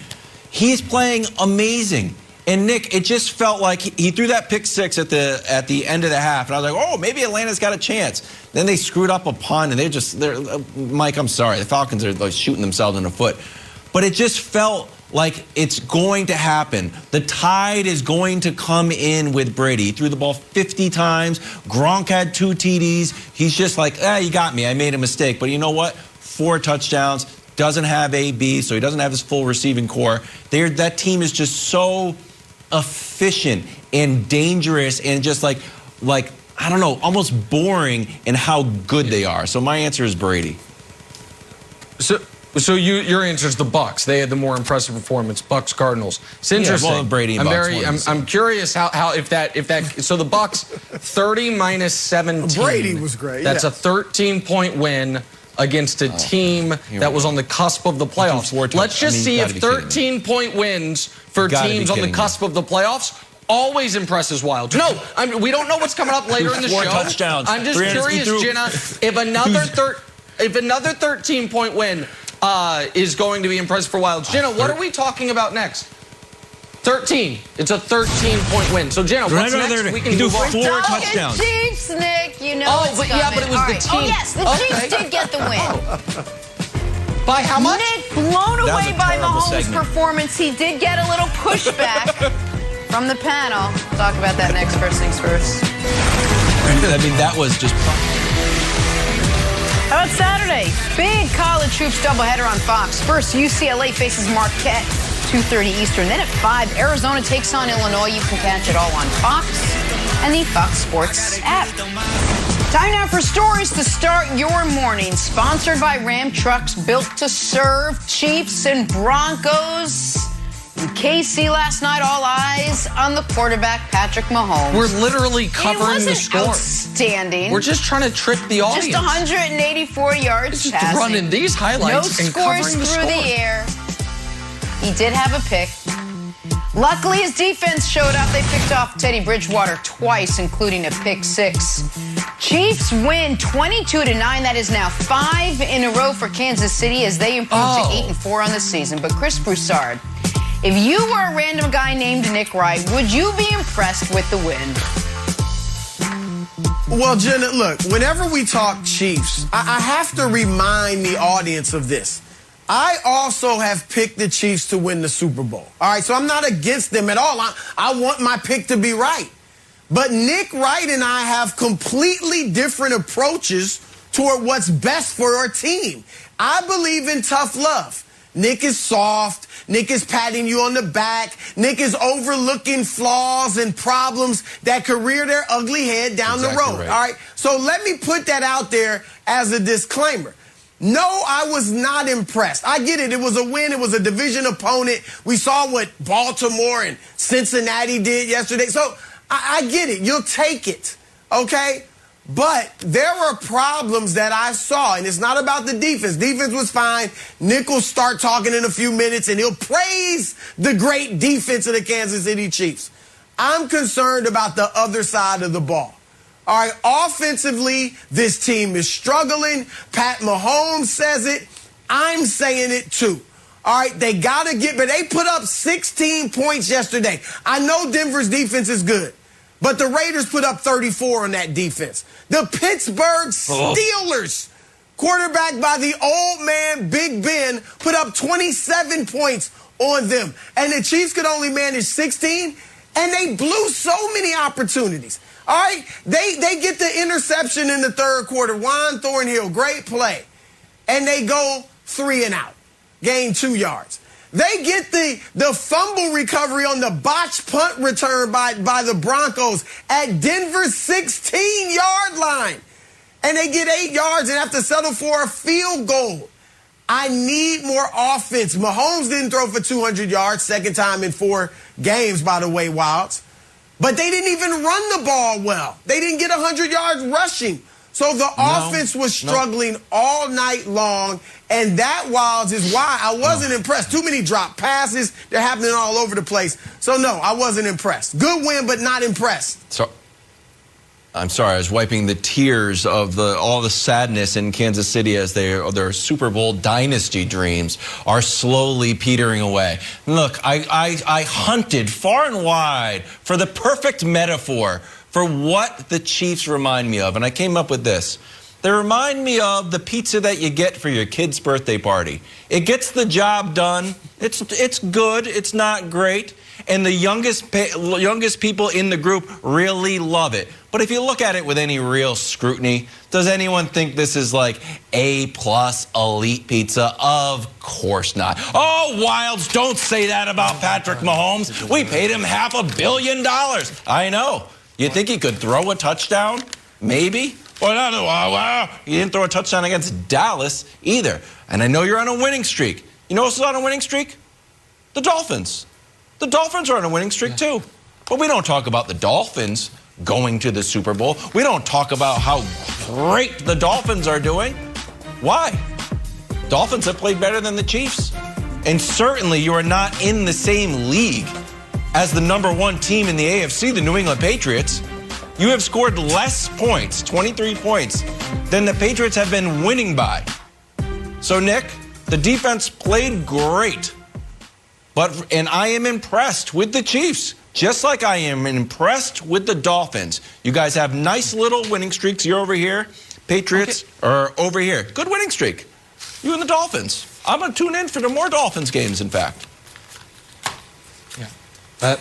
He's playing amazing. And Nick, it just felt like he threw that pick 6 at the end of the half, and I was like, oh, maybe Atlanta's got a chance. Then they screwed up a punt, and Mike, I'm sorry, the Falcons are like shooting themselves in the foot. But it just felt like it's going to happen. The tide is going to come in with Brady. He threw the ball 50 times. Gronk had 2 TDs. He's just like, you got me. I made a mistake. But you know what? 4 touchdowns. Doesn't have AB, so he doesn't have his full receiving core. That team is just so efficient and dangerous and just like I don't know, almost boring in how good they are. So my answer is Brady. So your answer is the Bucs. They had the more impressive performance. Bucs Cardinals. It's interesting. Well, Brady and Bucs. I'm curious how if that so the Bucs 30 minus 17. Brady was great. That's a 13-point win against a team that was on the cusp of the playoffs. Let's just see if 13-point wins for teams on the cusp of the playoffs always impresses Wilds. No, we don't know what's coming up later in the show. 4 touchdowns. I'm just curious, Jenna, if another 13-point win is going to be impressive for Wilds. Jenna, what are we talking about next? 13. It's a 13-point win. So, Jenna, what's next? We can do 4 touchdowns. Chiefs, Nick, you know it's coming. Yeah, but it was the team. Oh, yes, the Chiefs did get the win. By how much? Nick, blown away by Mahomes' performance. He did get a little pushback from the panel. We'll talk about that next. First things first. I mean, that was just... How about Saturday? Big college hoops doubleheader on Fox. First, UCLA faces Marquette, 2:30 Eastern. Then at 5, Arizona takes on Illinois. You can catch it all on Fox and the Fox Sports app. Time now for stories to start your morning. Sponsored by Ram Trucks, built to serve. Chiefs and Broncos. In KC last night, all eyes on the quarterback, Patrick Mahomes. We're literally covering the score. Outstanding. We're just trying to trick the audience. Just 184 yards just passing. Running these highlights and covering the score. No scores through the air. He did have a pick. Luckily, his defense showed up. They picked off Teddy Bridgewater twice, including a pick 6. Chiefs win 22-9. That is now 5 in a row for Kansas City as they improve to 8-4 on the season. But Chris Broussard, if you were a random guy named Nick Wright, would you be impressed with the win? Well, Jenna, look, whenever we talk Chiefs, I have to remind the audience of this. I also have picked the Chiefs to win the Super Bowl. All right, so I'm not against them at all. I want my pick to be right. But Nick Wright and I have completely different approaches toward what's best for our team. I believe in tough love. Nick is soft. Nick is patting you on the back. Nick is overlooking flaws and problems that could rear their ugly head down the road. Right. All right. So let me put that out there as a disclaimer. No, I was not impressed. I get it. It was a win. It was a division opponent. We saw what Baltimore and Cincinnati did yesterday. So I get it. You'll take it. Okay? But there were problems that I saw, and it's not about the defense. Defense was fine. Nick will start talking in a few minutes, and he'll praise the great defense of the Kansas City Chiefs. I'm concerned about the other side of the ball. All right, offensively, this team is struggling. Pat Mahomes says it. I'm saying it too. All right, they got to but they put up 16 points yesterday. I know Denver's defense is good, but the Raiders put up 34 on that defense. The Pittsburgh Steelers, quarterbacked by the old man Big Ben, put up 27 points on them. And the Chiefs could only manage 16, and they blew so many opportunities. All right, they get the interception in the third quarter. Juan Thornhill, great play. And they go 3 and out, gain 2 yards. They get the fumble recovery on the botched punt return by the Broncos at Denver's 16-yard line. and they get 8 yards and have to settle for a field goal. I need more offense. Mahomes didn't throw for 200 yards, second time in 4 games, by the way, Wilds. But they didn't even run the ball well. They didn't get 100 yards rushing. So the offense was struggling all night long, and that, Wilds, is why I wasn't impressed. Too many drop passes. They're happening all over the place. So, no, I wasn't impressed. Good win, but not impressed. So, I'm sorry, I was wiping the tears of all the sadness in Kansas City as their Super Bowl dynasty dreams are slowly petering away. Look, I hunted far and wide for the perfect metaphor for what the Chiefs remind me of, and I came up with this. They remind me of the pizza that you get for your kid's birthday party. It gets the job done. It's good. It's not great. And the youngest people in the group really love it. But if you look at it with any real scrutiny, does anyone think this is like A+ elite pizza? Of course not. Oh, Wilds, don't say that about Patrick Mahomes. We paid him $500 million. I know. You think he could throw a touchdown? Maybe. Well, he didn't throw a touchdown against Dallas either. And I know you're on a winning streak. You know who's on a winning streak? The Dolphins. The Dolphins are on a winning streak too. But we don't talk about the Dolphins going to the Super Bowl. We don't talk about how great the Dolphins are doing. Why? Dolphins have played better than the Chiefs. And certainly you are not in the same league as the #1 team in the AFC, the New England Patriots. You have scored less points, 23 points, than the Patriots have been winning by. So, Nick, the defense played great. And I am impressed with the Chiefs, just like I am impressed with the Dolphins. You guys have nice little winning streaks. You're over here. Patriots are over here. Good winning streak. You and the Dolphins. I'm going to tune in for the more Dolphins games, in fact. Yeah.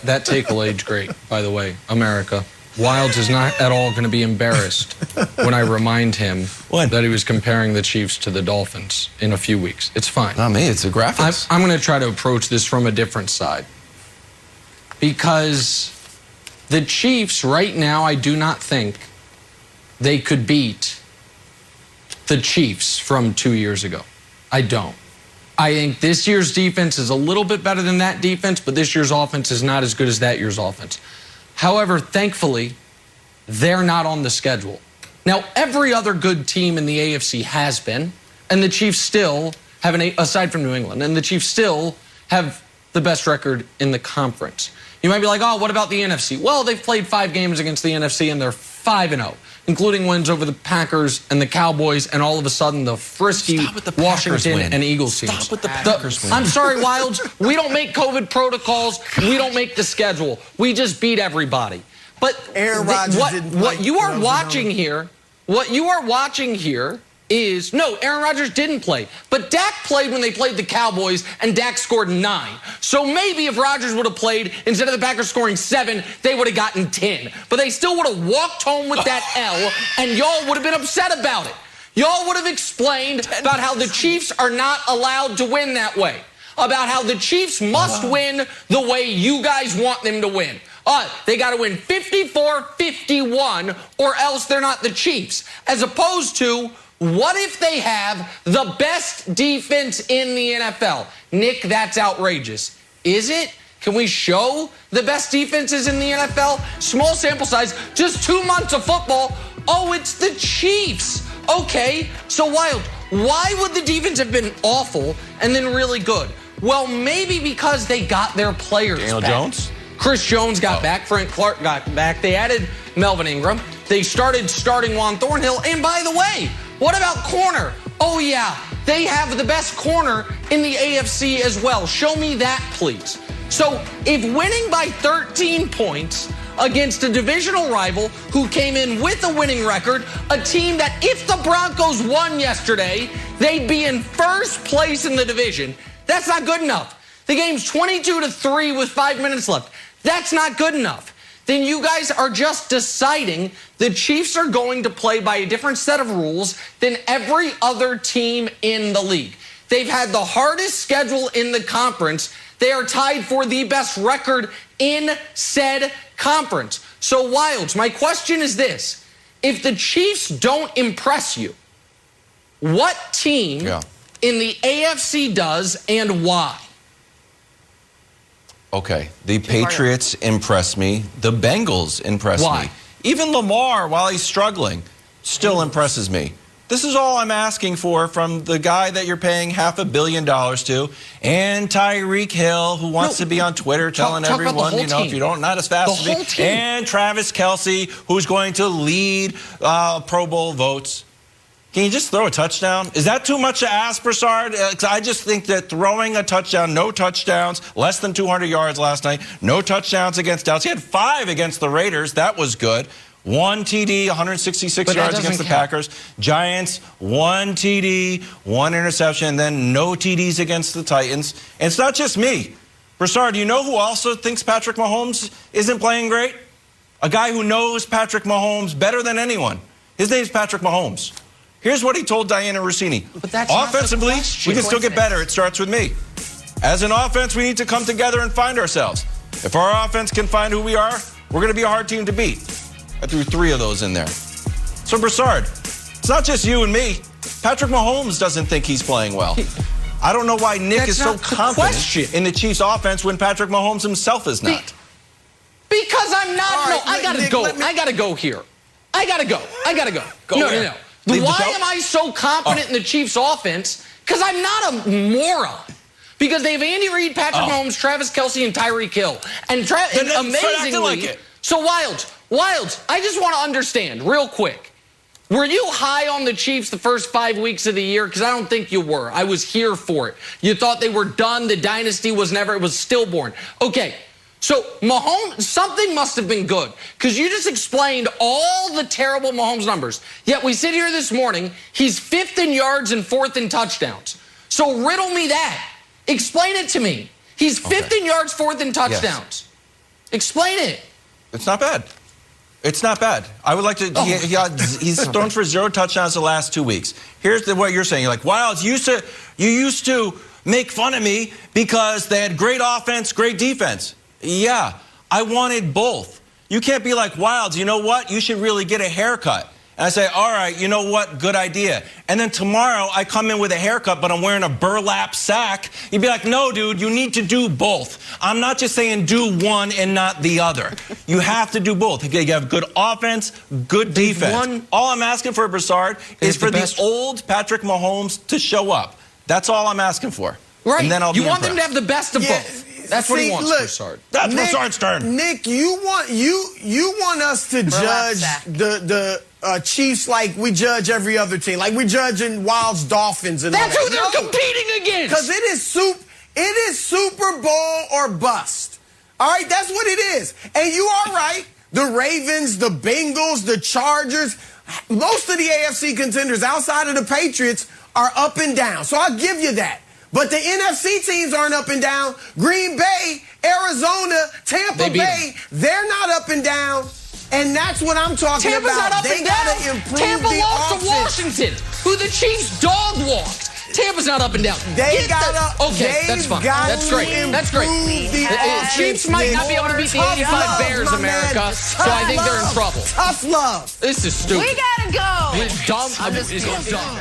That take will age great, by the way, America. Wilds is not at all going to be embarrassed when I remind him that he was comparing the Chiefs to the Dolphins in a few weeks. It's fine. Not me, it's the graphics. I'm going to try to approach this from a different side. Because the Chiefs right now, I do not think they could beat the Chiefs from 2 years ago. I don't. I think this year's defense is a little bit better than that defense, but this year's offense is not as good as that year's offense. However, thankfully, they're not on the schedule. Now, every other good team in the AFC has been, and the Chiefs still have aside from New England, and the Chiefs still have the best record in the conference. You might be like, oh, what about the NFC? Well, they've played 5 games against the NFC, and they're 5-0, including wins over the Packers and the Cowboys, and all of a sudden the frisky Washington and Eagles teams. Stop with the Packers win. I'm sorry, Wilds. We don't make COVID protocols. We don't make the schedule. We just beat everybody. But Aaron Rodgers what you are watching here is, no, Aaron Rodgers didn't play. But Dak played when they played the Cowboys, and Dak scored 9. So maybe if Rodgers would have played, instead of the Packers scoring 7, they would have gotten 10. But they still would have walked home with that L, and y'all would have been upset about it. Y'all would have explained about how the Chiefs are not allowed to win that way. About how the Chiefs must win the way you guys want them to win. They got to win 54-51, or else they're not the Chiefs. As opposed to, what if they have the best defense in the NFL? Nick, that's outrageous. Is it? Can we show the best defenses in the NFL? Small sample size, just 2 months of football. Oh, it's the Chiefs. Okay, so Wild, why would the defense have been awful and then really good? Well, maybe because they got their players Daniel back. Jones? Chris Jones got back. Frank Clark got back. They added Melvin Ingram. They started starting Juan Thornhill. And by the way, what about corner? Oh, yeah, they have the best corner in the AFC as well. Show me that, please. So if winning by 13 points against a divisional rival who came in with a winning record, a team that if the Broncos won yesterday, they'd be in first place in the division, that's not good enough. The game's 22-3 with 5 minutes left. That's not good enough. Then you guys are just deciding the Chiefs are going to play by a different set of rules than every other team in the league. They've had the hardest schedule in the conference. They are tied for the best record in said conference. So, Wilds, my question is this. If the Chiefs don't impress you, what team in the AFC does and why? Okay, the Patriots impress me. The Bengals impress me. Even Lamar, while he's struggling, still impresses me. This is all I'm asking for from the guy that you're paying $500 million to, and Tyreek Hill, who wants to be on Twitter telling everyone, you know, if you don't, not as fast as me, and Travis Kelce, who's going to lead Pro Bowl votes. Can you just throw a touchdown? Is that too much to ask, Broussard? I just think that throwing a touchdown, no touchdowns, less than 200 yards last night, no touchdowns against Dallas. He had 5 against the Raiders. That was good. 1 TD, 166 yards against the Packers. Giants, 1 TD, 1 interception, and then no TDs against the Titans. And it's not just me. Broussard, do you know who also thinks Patrick Mahomes isn't playing great? A guy who knows Patrick Mahomes better than anyone. His name's Patrick Mahomes. Here's what he told Diana Rossini. But that's offensively, we can still get better. It starts with me. As an offense, we need to come together and find ourselves. If our offense can find who we are, we're going to be a hard team to beat. I threw 3 of those in there. So, Broussard, it's not just you and me. Patrick Mahomes doesn't think he's playing well. I don't know why Nick is so confident in the Chiefs' offense when Patrick Mahomes himself is not. Because I'm not. Right, no, I got to go. I got to go here. I got to go. No. Why am I so confident in the Chiefs' offense? Because I'm not a moron. Because they have Andy Reid, Patrick Mahomes, Travis Kelce, and Tyreek Hill. And amazingly, so Wilds, I just want to understand real quick. Were you high on the Chiefs the first 5 weeks of the year? Because I don't think you were. I was here for it. You thought they were done. The dynasty was never, it was stillborn. Okay. So Mahomes, something must have been good because you just explained all the terrible Mahomes numbers. Yet we sit here this morning, he's 5th in yards and 4th in touchdowns. So riddle me that. Explain it to me. He's 5th in yards, 4th in touchdowns. Yes. Explain it. It's not bad. It's not bad. I would like to. He's thrown for 0 touchdowns the last 2 weeks. Here's what you're saying. You're like, Wilds, you used to make fun of me because they had great offense, great defense. Yeah, I wanted both. You can't be like, Wilds, you know what? You should really get a haircut. And I say, all right, you know what? Good idea. And then tomorrow I come in with a haircut, but I'm wearing a burlap sack. You'd be like, no, dude, you need to do both. I'm not just saying do one and not the other. You have to do both. You have good offense, good defense. All I'm asking for, Broussard, is for the old Patrick Mahomes to show up. That's all I'm asking for. Right. And then I'll be want them to have the best of both. That's what he wants, Broussard. That's Broussard's turn. Nick, you want us to judge the Chiefs like we judge every other team, like we judge in Wild's Dolphins and that's all that. Who they're competing against. Because it is Super Bowl or bust. All right, that's what it is. And you are right. The Ravens, the Bengals, the Chargers, most of the AFC contenders outside of the Patriots are up and down. So I'll give you that. But the NFC teams aren't up and down. Green Bay, Arizona, Tampa Bay, they're not up and down. And that's what I'm talking Tampa's about. Not up they and got down. to improve Tampa the lost offense. to Washington, who the Chiefs dog walked. Tampa's not up and down. That's fine. That's great. That's great. The Chiefs might not be able to beat the 85 Bears, America, so I think they're in trouble. Tough love. This is stupid. We gotta go. It's dumb. It's dumb.